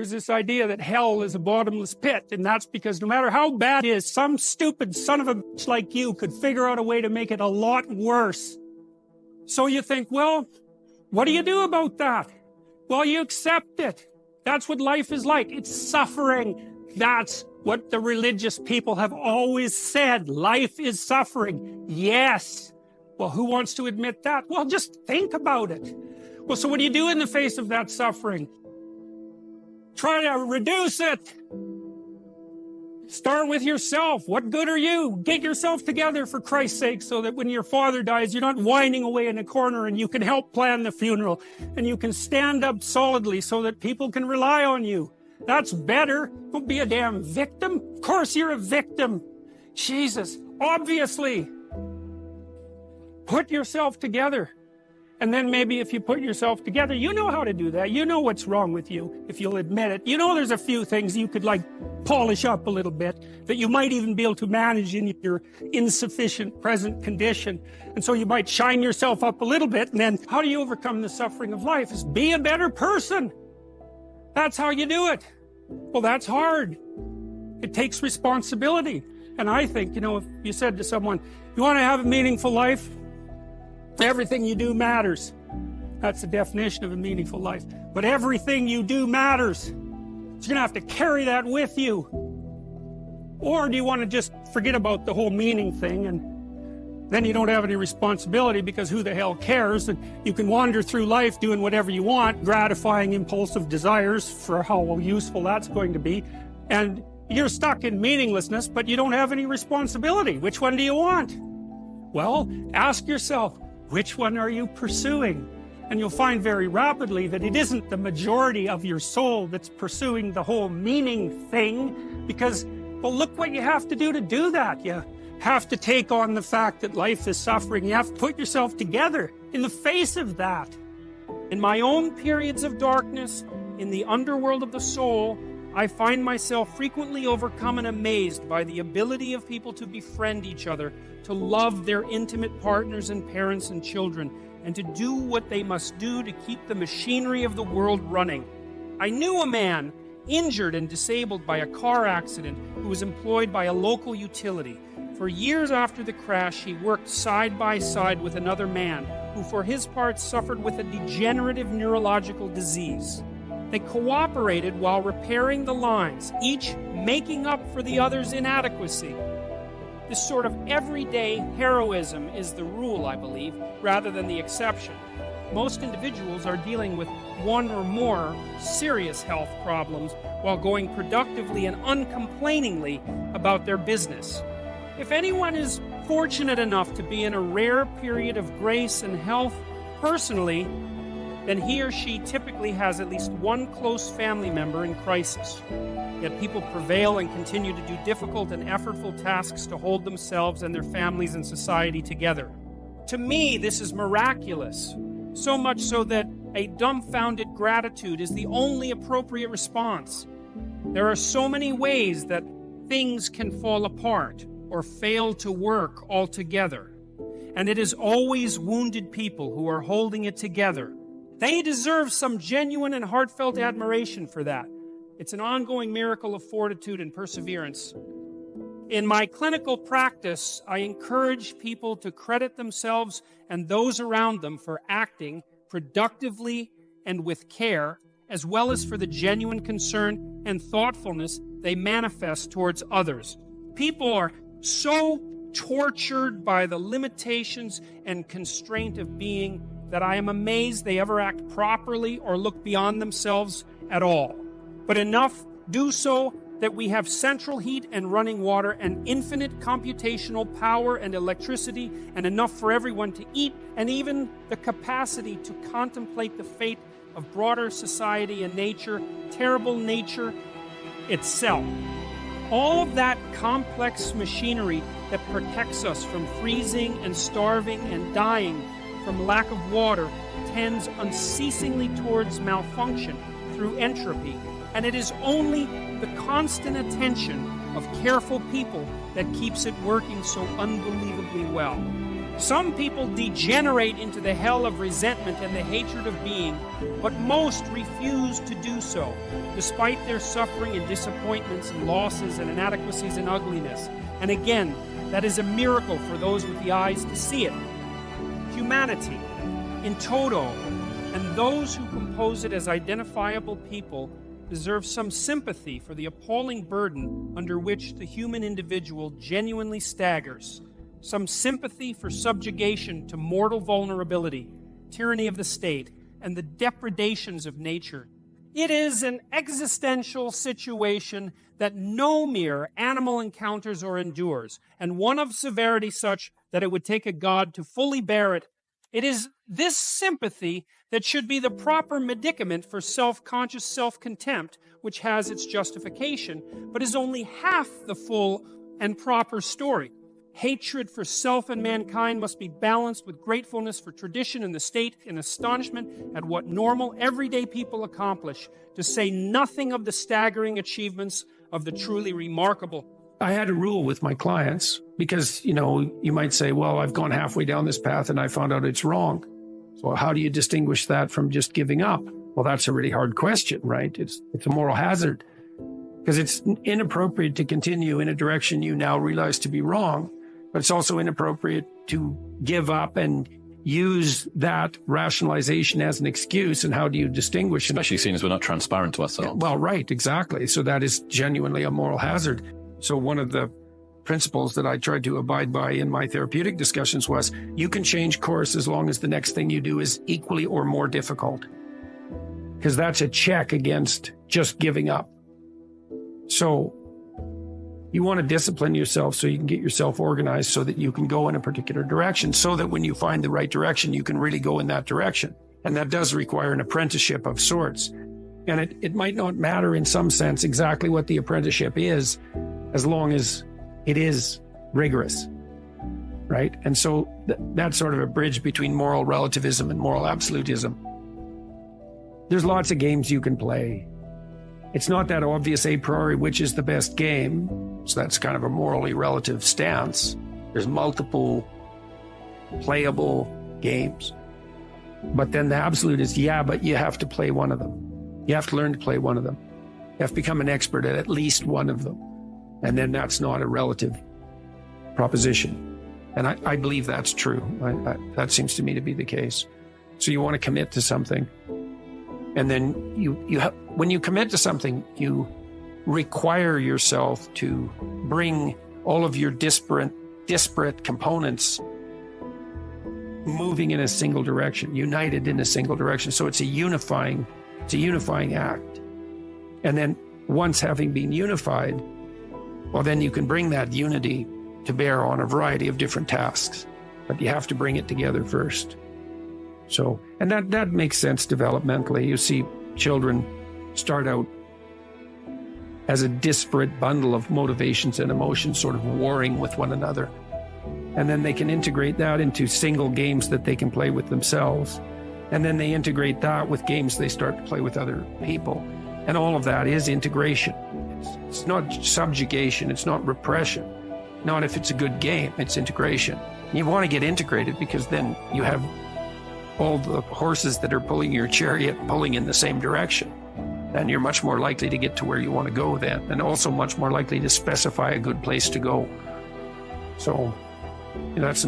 There's this idea that hell is a bottomless pit, and that's because no matter how bad it is, some stupid son of a bitch like you could figure out a way to make it a lot worse. So you think, well, what do you do about that? Well, you accept it. That's what life is like. It's suffering. That's what the religious people have always said. Life is suffering. Yes. Well, who wants to admit that? Well, just think about it. Well, so what do you do in the face of that suffering? Try to reduce it. Start with yourself. What good are you? Get yourself together, for Christ's sake, so that when your father dies, you're not whining away in a corner, and you can help plan the funeral, and you can stand up solidly so that people can rely on you. That's better. Don't be a damn victim. Of course you're a victim. Jesus, obviously. Put yourself together. And then maybe if you put yourself together, you know how to do that. You know what's wrong with you, if you'll admit it. You know there's a few things you could, like, polish up a little bit, that you might even be able to manage in your insufficient present condition. And so you might shine yourself up a little bit, and then how do you overcome the suffering of life? Is be a better person. That's how you do it. Well, that's hard. It takes responsibility. And I think, you know, if you said to someone, you want to have a meaningful life? Everything you do matters. That's the definition of a meaningful life. But everything you do matters. So you're gonna have to carry that with you. Or do you want to just forget about the whole meaning thing, and then you don't have any responsibility, because who the hell cares, and you can wander through life doing whatever you want, gratifying impulsive desires for how useful that's going to be, and you're stuck in meaninglessness, but you don't have any responsibility. Which one do you want? Well, ask yourself, which one are you pursuing? And you'll find very rapidly that it isn't the majority of your soul that's pursuing the whole meaning thing, because, well, look what you have to do that. You have to take on the fact that life is suffering. You have to put yourself together in the face of that. In my own periods of darkness, in the underworld of the soul, I find myself frequently overcome and amazed by the ability of people to befriend each other, to love their intimate partners and parents and children, and to do what they must do to keep the machinery of the world running. I knew a man injured and disabled by a car accident who was employed by a local utility. For years after the crash, he worked side by side with another man who, for his part, suffered with a degenerative neurological disease. They cooperated while repairing the lines, each making up for the other's inadequacy. This sort of everyday heroism is the rule, I believe, rather than the exception. Most individuals are dealing with one or more serious health problems while going productively and uncomplainingly about their business. If anyone is fortunate enough to be in a rare period of grace and health personally, then he or she typically has at least one close family member in crisis. Yet people prevail and continue to do difficult and effortful tasks to hold themselves and their families and society together. To me, this is miraculous, so much so that a dumbfounded gratitude is the only appropriate response. There are so many ways that things can fall apart or fail to work altogether, and it is always wounded people who are holding it together. They deserve some genuine and heartfelt admiration for that. It's an ongoing miracle of fortitude and perseverance. In my clinical practice, I encourage people to credit themselves and those around them for acting productively and with care, as well as for the genuine concern and thoughtfulness they manifest towards others. People are so tortured by the limitations and constraint of being that I am amazed they ever act properly or look beyond themselves at all. But enough do so that we have central heat and running water and infinite computational power and electricity, and enough for everyone to eat, and even the capacity to contemplate the fate of broader society and nature, terrible nature itself. All of that complex machinery that protects us from freezing and starving and dying from lack of water tends unceasingly towards malfunction through entropy, and it is only the constant attention of careful people that keeps it working so unbelievably well. Some people degenerate into the hell of resentment and the hatred of being, but most refuse to do so, despite their suffering and disappointments and losses and inadequacies and ugliness. And again, that is a miracle for those with the eyes to see it. Humanity, in toto, and those who compose it as identifiable people deserve some sympathy for the appalling burden under which the human individual genuinely staggers, some sympathy for subjugation to mortal vulnerability, tyranny of the state, and the depredations of nature. It is an existential situation that no mere animal encounters or endures, and one of severity such that it would take a God to fully bear it. It is this sympathy that should be the proper medicament for self-conscious self-contempt, which has its justification, but is only half the full and proper story. Hatred for self and mankind must be balanced with gratefulness for tradition and the state, and astonishment at what normal, everyday people accomplish, to say nothing of the staggering achievements of the truly remarkable. I had a rule with my clients because, you might say, well, I've gone halfway down this path and I found out it's wrong. So how do you distinguish that from just giving up? Well, that's a really hard question, right? It's a moral hazard because it's inappropriate to continue in a direction you now realize to be wrong, but it's also inappropriate to give up and use that rationalization as an excuse. And how do you distinguish? Especially seeing as we're not transparent to ourselves. Well, right, exactly. So that is genuinely a moral hazard. So one of the principles that I tried to abide by in my therapeutic discussions was you can change course as long as the next thing you do is equally or more difficult, because that's a check against just giving up. So you want to discipline yourself so you can get yourself organized so that you can go in a particular direction, so that when you find the right direction, you can really go in that direction. And that does require an apprenticeship of sorts. And it might not matter in some sense exactly what the apprenticeship is, as long as it is rigorous, right? And so that's sort of a bridge between moral relativism and moral absolutism. There's lots of games you can play. It's not that obvious a priori which is the best game, so that's kind of a morally relative stance. There's multiple playable games. But then the absolute is, but you have to play one of them. You have to learn to play one of them. You have to become an expert at least one of them. And then that's not a relative proposition. And I believe that's true. That seems to me to be the case. So you want to commit to something. And then when you commit to something, you require yourself to bring all of your disparate components moving in a single direction, united in a single direction. So it's a unifying act. And then once having been unified, well, then you can bring that unity to bear on a variety of different tasks, but you have to bring it together first. So, and that makes sense developmentally. You see children start out as a disparate bundle of motivations and emotions sort of warring with one another. And then they can integrate that into single games that they can play with themselves. And then they integrate that with games they start to play with other people. And all of that is integration. It's not subjugation. It's not repression. Not if it's a good game. It's integration. You want to get integrated because then you have all the horses that are pulling your chariot pulling in the same direction. Then you're much more likely to get to where you want to go then, and also much more likely to specify a good place to go. So that's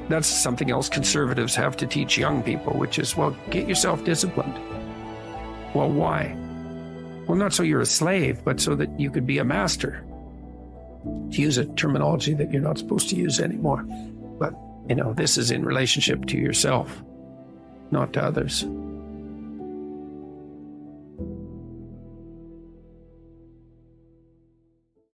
that's something else conservatives have to teach young people, which is, well, get yourself disciplined. Well, why? Well, not so you're a slave, but so that you could be a master. To use a terminology that you're not supposed to use anymore. But, this is in relationship to yourself, not to others.